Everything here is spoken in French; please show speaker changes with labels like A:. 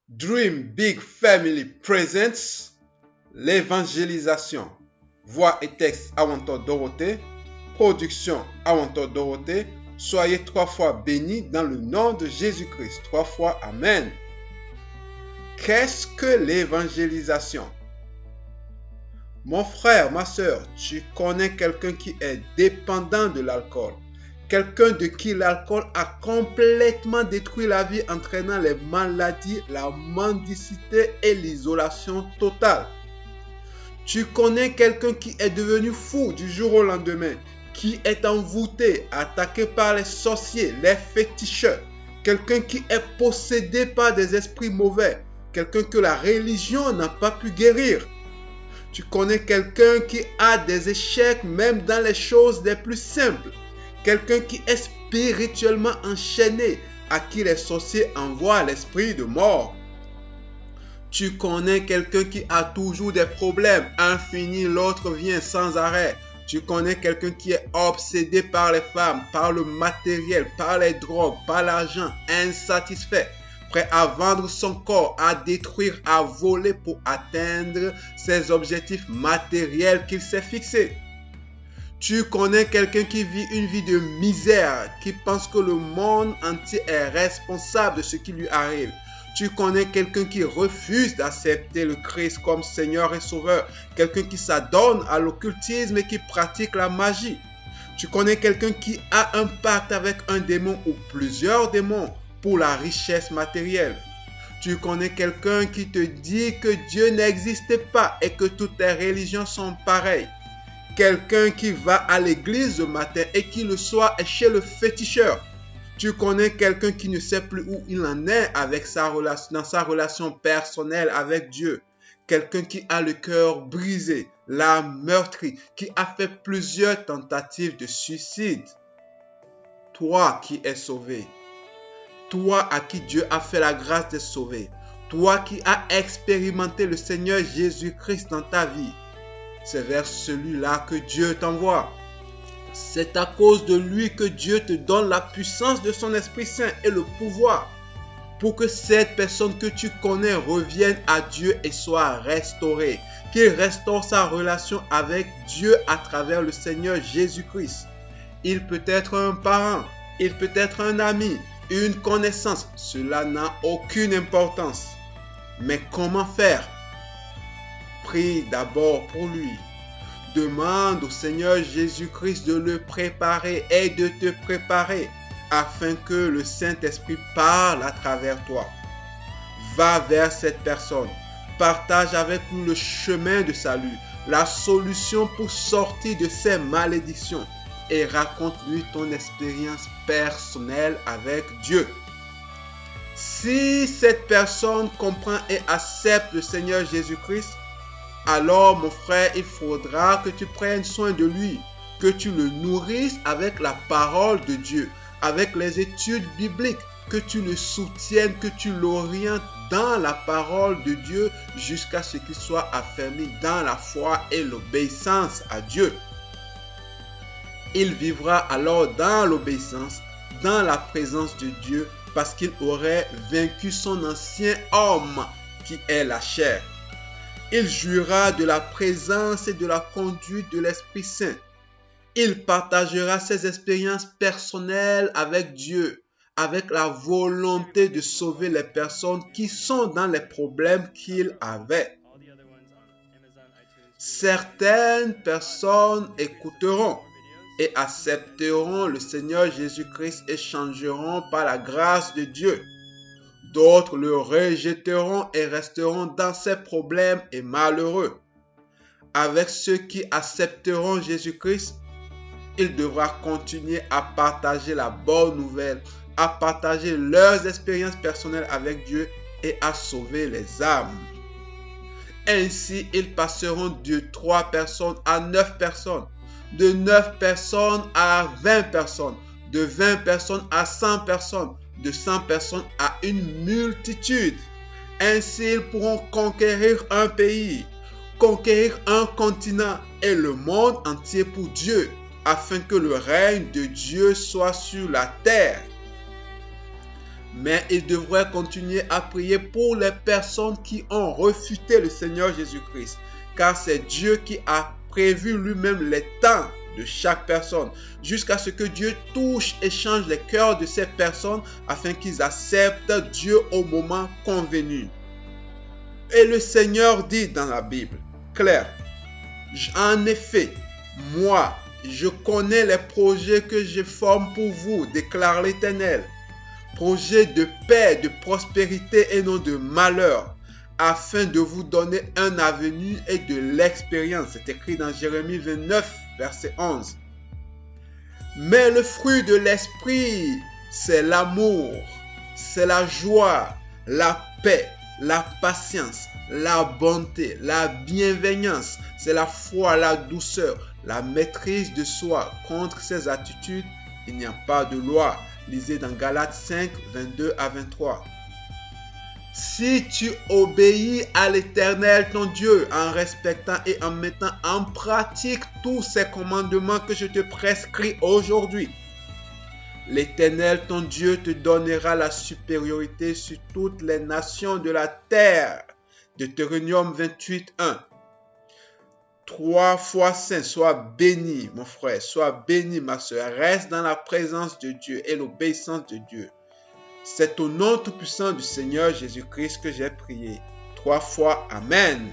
A: Dream Big Family Presents l'évangélisation. Voix et texte Awantor Dorothée. Production Awantor Dorothée. Soyez 3 fois bénis dans le nom de Jésus-Christ. 3 fois Amen. Qu'est-ce que l'évangélisation? Mon frère, ma soeur, tu connais quelqu'un qui est dépendant de l'alcool. Quelqu'un de qui l'alcool a complètement détruit la vie, entraînant les maladies, la mendicité et l'isolation totale. Tu connais quelqu'un qui est devenu fou du jour au lendemain, qui est envoûté, attaqué par les sorciers, les féticheurs. Quelqu'un qui est possédé par des esprits mauvais. Quelqu'un que la religion n'a pas pu guérir. Tu connais quelqu'un qui a des échecs même dans les choses les plus simples. Quelqu'un qui est spirituellement enchaîné, à qui les sorciers envoient l'esprit de mort. Tu connais quelqu'un qui a toujours des problèmes. Un finit, l'autre vient sans arrêt. Tu connais quelqu'un qui est obsédé par les femmes, par le matériel, par les drogues, par l'argent, insatisfait, prêt à vendre son corps, à détruire, à voler pour atteindre ses objectifs matériels qu'il s'est fixés. Tu connais quelqu'un qui vit une vie de misère, qui pense que le monde entier est responsable de ce qui lui arrive. Tu connais quelqu'un qui refuse d'accepter le Christ comme Seigneur et Sauveur, quelqu'un qui s'adonne à l'occultisme et qui pratique la magie. Tu connais quelqu'un qui a un pacte avec un démon ou plusieurs démons pour la richesse matérielle. Tu connais quelqu'un qui te dit que Dieu n'existe pas et que toutes les religions sont pareilles. Quelqu'un qui va à l'église le matin et qui le soir est chez le féticheur. Tu connais quelqu'un qui ne sait plus où il en est avec dans sa relation personnelle avec Dieu. Quelqu'un qui a le cœur brisé, l'âme meurtrie, qui a fait plusieurs tentatives de suicide. Toi qui es sauvé. Toi à qui Dieu a fait la grâce de sauver. Toi qui as expérimenté le Seigneur Jésus-Christ dans ta vie. C'est vers celui-là que Dieu t'envoie. C'est à cause de lui que Dieu te donne la puissance de son Esprit Saint et le pouvoir pour que cette personne que tu connais revienne à Dieu et soit restaurée. Qu'il restaure sa relation avec Dieu à travers le Seigneur Jésus-Christ. Il peut être un parent, il peut être un ami, une connaissance. Cela n'a aucune importance. Mais comment faire? Prie d'abord pour lui. Demande au Seigneur Jésus-Christ de le préparer et de te préparer afin que le Saint-Esprit parle à travers toi. Va vers cette personne. Partage avec lui le chemin de salut, la solution pour sortir de ses malédictions et raconte-lui ton expérience personnelle avec Dieu. Si cette personne comprend et accepte le Seigneur Jésus-Christ, alors mon frère, il faudra que tu prennes soin de lui, que tu le nourrisses avec la parole de Dieu, avec les études bibliques, que tu le soutiennes, que tu l'orientes dans la parole de Dieu jusqu'à ce qu'il soit affermi dans la foi et l'obéissance à Dieu. Il vivra alors dans l'obéissance, dans la présence de Dieu, parce qu'il aurait vaincu son ancien homme qui est la chair. Il jouira de la présence et de la conduite de l'Esprit Saint. Il partagera ses expériences personnelles avec Dieu, avec la volonté de sauver les personnes qui sont dans les problèmes qu'il avait. Certaines personnes écouteront et accepteront le Seigneur Jésus-Christ et changeront par la grâce de Dieu. D'autres le rejetteront et resteront dans ses problèmes et malheureux. Avec ceux qui accepteront Jésus-Christ, il devra continuer à partager la bonne nouvelle, à partager leurs expériences personnelles avec Dieu et à sauver les âmes. Ainsi, ils passeront de 3 personnes à 9 personnes, de 9 personnes à 20 personnes, de 20 personnes à 100 personnes, de 100 personnes à une multitude. Ainsi, ils pourront conquérir un pays, conquérir un continent et le monde entier pour Dieu, afin que le règne de Dieu soit sur la terre. Mais il devrait continuer à prier pour les personnes qui ont refuté le Seigneur Jésus-Christ. Car c'est Dieu qui a prévu lui-même les temps de chaque personne, jusqu'à ce que Dieu touche et change les cœurs de ces personnes afin qu'ils acceptent Dieu au moment convenu. Et le Seigneur dit dans la Bible, clair, en effet, moi, je connais les projets que je forme pour vous, déclare l'Éternel. Projets de paix, de prospérité et non de malheur, afin de vous donner un avenir et de l'expérience. C'est écrit dans Jérémie 29, verset 11. Mais le fruit de l'esprit, c'est l'amour, c'est la joie, la paix, la patience, la bonté, la bienveillance, c'est la foi, la douceur, la maîtrise de soi. Contre ces attitudes, il n'y a pas de loi. Lisez dans Galates 5, 22 à 23. Si tu obéis à l'Éternel ton Dieu en respectant et en mettant en pratique tous ces commandements que je te prescris aujourd'hui, l'Éternel ton Dieu te donnera la supériorité sur toutes les nations de la terre. Deutéronome 28, 1. 3 fois saint, sois béni mon frère, sois béni ma soeur, reste dans la présence de Dieu et l'obéissance de Dieu. C'est au nom tout-puissant du Seigneur Jésus-Christ que j'ai prié. 3 fois Amen.